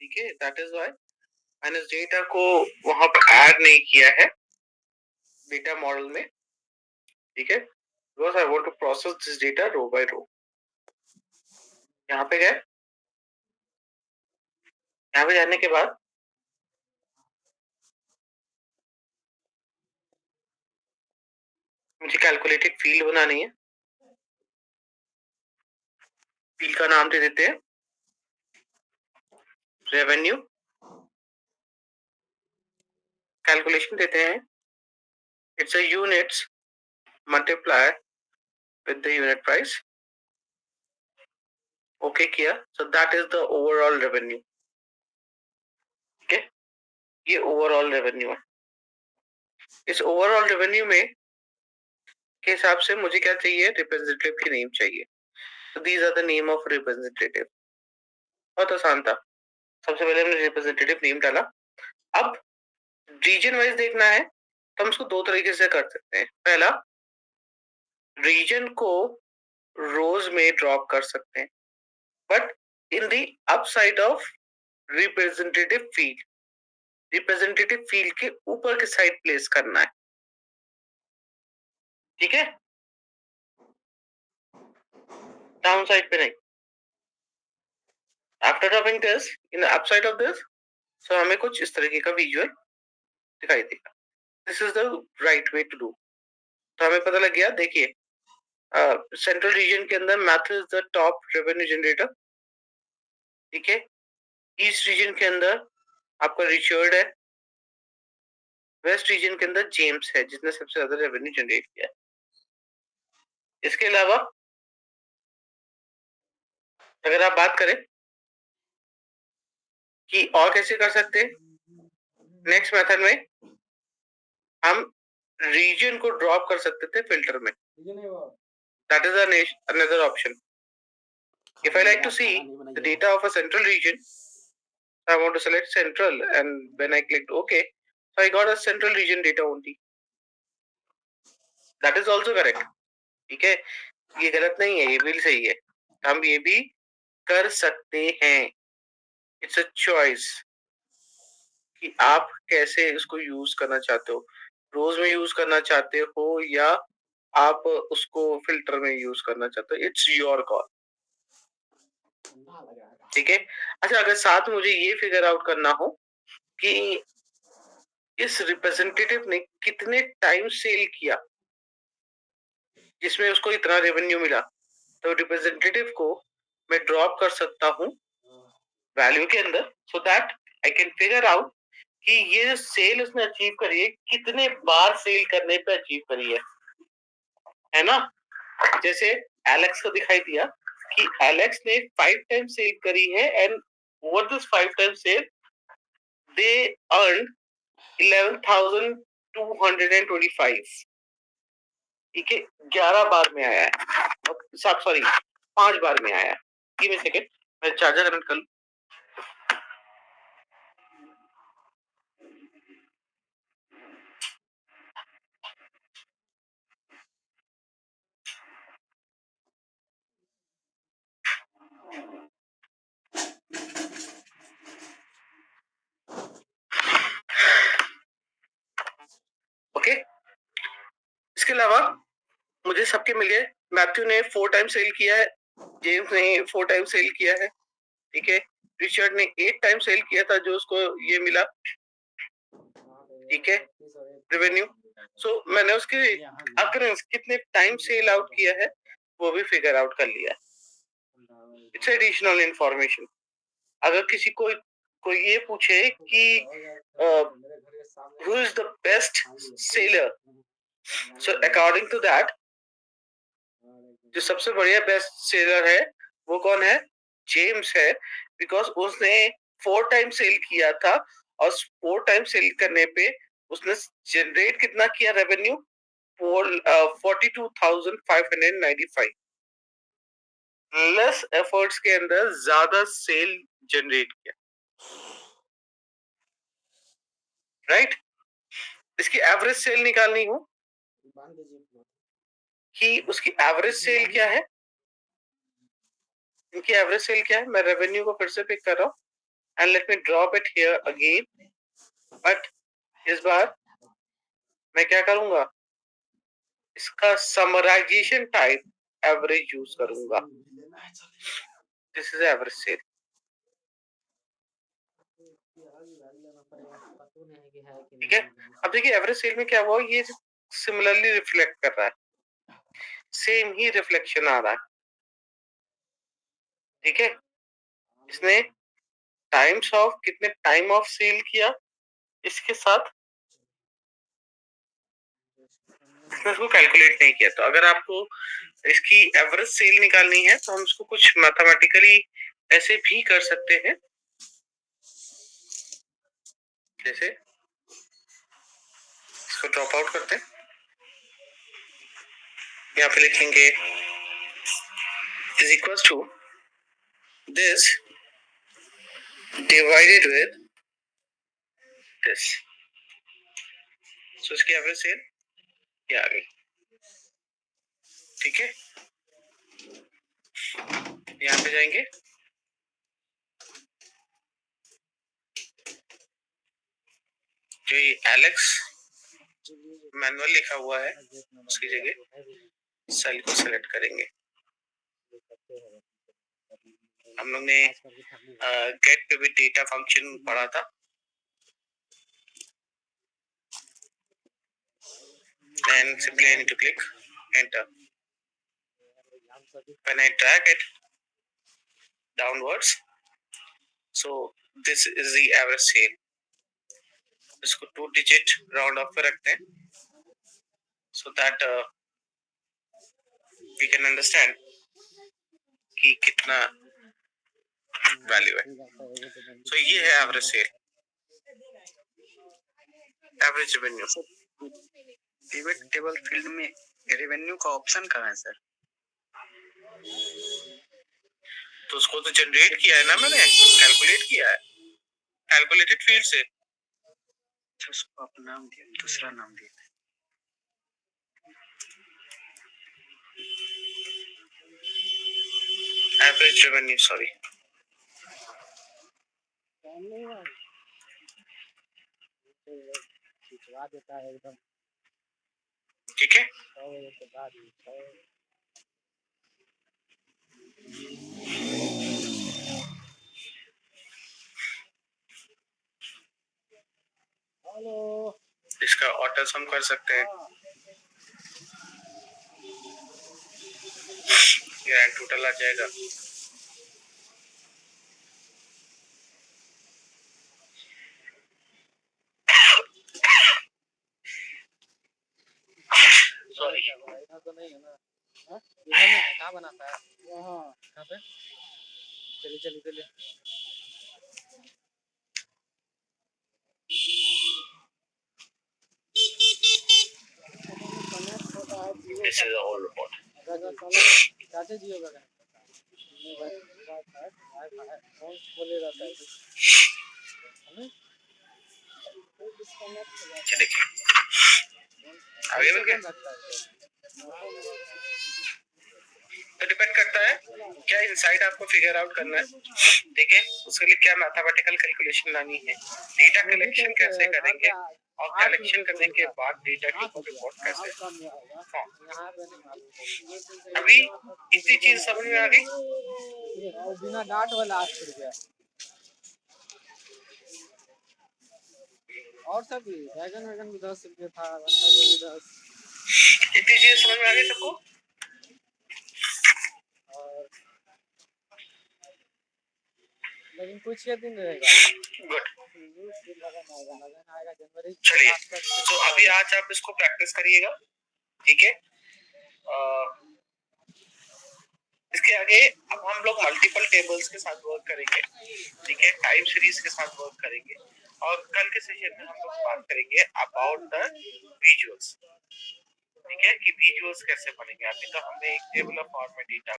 ठीक है, that is why मैंने इस डेटा को वहां पर ऐड नहीं किया है डेटा मॉडल में, ठीक है, because I want to process this data row by row. यहाँ पे गए, यहाँ पे जाने के बाद मुझे कैलकुलेटेड फील्ड बनानी है। फील्ड का नाम दे देते हैं रेवेन्यू, कैलकुलेशन देते हैं it's a units multiply with the unit price. Okay किया, so that is the overall revenue. ठीक है, ये ओवरऑल रेवेन्यू है। इस ओवरऑल रेवेन्यू में के हिसाब से मुझे क्या चाहिए, रिप्रेजेंटेटिव की नेम चाहिए। तो these are the name of representative. बहुत आसान था, सबसे पहले हमने रिप्रेजेंटेटिव नेम डाला। अब रीजन वाइज देखना है तो हम इसको दो तरीके से कर सकते हैं। पहला, रीजन को रोज में ड्रॉप कर सकते हैं, but in the upside of representative field, representative field के ऊपर के साइड प्लेस करना है। ठीक है, डाउन साइड पे नहीं। After dropping this in the upside of this, so हमें कुछ इस तरीके का विजुअल दिखाई देगा। This is the right way to do. तो हमें पता लग गया, देखिए सेंट्रल रीजन के अंदर math is the top revenue generator. ठीक है, ईस्ट रीजन के अंदर आपका रिचर्ड है, वेस्ट रीजन के अंदर जेम्स है जिसने सबसे ज्यादा रेवेन्यू जनरेट किया है। इसके अलावा अगर आप बात करें कि और कैसे कर सकते हैं, नेक्स्ट मेथड में हम रीजन को ड्रॉप कर सकते थे फिल्टर में। That is another option. If I like to see the data of a central region, I want to select central, and when I clicked OK, so I got a central region data only. That is also correct. ठीक है, ये गलत नहीं है, ये भी सही है, हम ये भी कर सकते हैं। इट्स अ चॉइस कि आप कैसे इसको यूज करना चाहते हो, रोज में यूज करना चाहते हो या आप उसको फिल्टर में यूज करना चाहते हो, इट्स योर कॉल। ठीक है, अच्छा, अगर साथ मुझे ये फिगर आउट करना हो कि इस रिप्रेजेंटेटिव ने कितने टाइम सेल किया जिसमें उसको इतना रेवेन्यू मिला, तो रिप्रेजेंटेटिव को मैं ड्रॉप कर सकता हूं वैल्यू के अंदर, so that I can figure out कि ये जो सेल उसने अचीव करी है कितने बार सेल करने पे अचीव करी है ना। जैसे एलेक्स को दिखाई दिया कि एलेक्स ने 5 टाइम सेल करी है, and over this 5 time sale they earn 11,225। ठीक है, 11 बार में आया है, सॉरी 5 बार में आया है। गिव मी सेकंड, मैं चार्जर कनेक्ट कर लूं। ओके, इसके अलावा मुझे सबके मिल गए। मैथ्यू ने 4 टाइम सेल किया है, जेम्स ने 4 टाइम सेल किया है, ठीक है, रिचर्ड ने 8 टाइम सेल किया था जो उसको ये मिला, ठीक है, रेवेन्यू। सो मैंने उसके अकरेंस कितने टाइम सेल आउट किया है वो भी फिगर आउट कर लिया। It's additional information. अगर किसी को कोई ये पूछे कि who is the best seller, so according to that जो सबसे बढ़िया बेस्ट सेलर है वो कौन है, जेम्स है, बिकॉज उसने 4 टाइम सेल किया था, और 4 टाइम सेल करने पे उसने जनरेट कितना किया रेवेन्यू, 42,595। लेस एफर्ट्स के अंदर ज्यादा सेल जनरेट किया, राइट। इसकी एवरेज सेल निकालनी हो कि उसकी एवरेज सेल क्या है, इनकी एवरेज सेल क्या है, मैं रेवेन्यू को फिर से पिक कर रहा हूँ, and let me drop it here again. But इस बार मैं क्या करूंगा, इसका समराइजेशन टाइप एवरेज यूज करूंगा. This is average sale. ठीक है. अब देखिए एवरेज सेल में क्या हुआ, ये सिमिलरली रिफ्लेक्ट कर रहा है, सेम ही रिफ्लेक्शन आ रहा है. ठीक है. इसने टाइम्स ऑफ कितने टाइम ऑफ सेल किया, इसके साथ इसने उसको कैलकुलेट नहीं किया. तो अगर आपको इसकी एवरेज सेल निकालनी है तो हम इसको कुछ मैथमेटिकली ऐसे भी कर सकते हैं. जैसे इसको ड्रॉप आउट करते हैं, यहाँ पे लिखेंगे is equal to this divided with this. So इसकी एवरेज सेल ये आ गई. ठीक है. यहाँ पे जाएंगे, जो ये एलेक्स मैनुअल लिखा हुआ है उसकी जगह सेल को सेलेक्ट करेंगे. हम लोग ने गेट पे भी डेटा फंक्शन पढ़ा था. And simply I need to click enter. When I drag it downwards, so this is the average sale. इसको 2 digit round off पे रखते हैं, so that we can understand कि कितना वैल्यू है. so ये है average sale, average revenue. Pivot table field में रेवेन्यू का ऑप्शन कहाँ है सर? तो उसको तो जनरेट किया है ना मैंने, कैलकुलेट किया है कैलकुलेटेड फील्ड से. उसको आप नाम दिया, दूसरा नाम दिया. Average revenue, sorry. देता है एकदम. ठीक है. इसका ऑटो सम कर सकते हैं. ग्रैंड टोटल आ जाएगा. सॉरी तो नहीं है ना. इधर में कहाँ बनाता है? वहाँ. कहाँ पे? चलिए चलिए चलिए. This is the whole report. कैसे जियो का कौन बोले रहता है? चलिए आगे बढ़ गए. तो डिपेंड करता है क्या इनसाइड आपको फिगर आउट करना है. ठीक है. उसके लिए क्या मैथमेटिकल कैलकुलेशन लानी है, डेटा कलेक्शन कैसे करेंगे, और कलेक्शन करने के बाद डेटा की रिपोर्ट कैसे. अभी इतनी चीज समझ में आ गई. बिना डांट वाला 8 रुपया और सब भी बैगन वैगन भी 10 रुपये था, बंदा गोभी 10. इतनी चीज समझ में आ गई सबको. और लेकिन कुछ के दिन रहेगा. गुड. चलिए तो अभी आज आप इसको प्रैक्टिस करिएगा. ठीक है. इसके आगे अब हम लोग मल्टीपल टेबल्स के साथ वर्क करेंगे. ठीक है. टाइम सीरीज के साथ वर्क करेंगे, और कल के सेशन में हम लोग बात करेंगे अबाउट द विजुअल्स. ठीक है, कि विजुअल्स कैसे बनेंगे. अभी तो हमने एक टेबल ऑफ फॉर्म में डेटा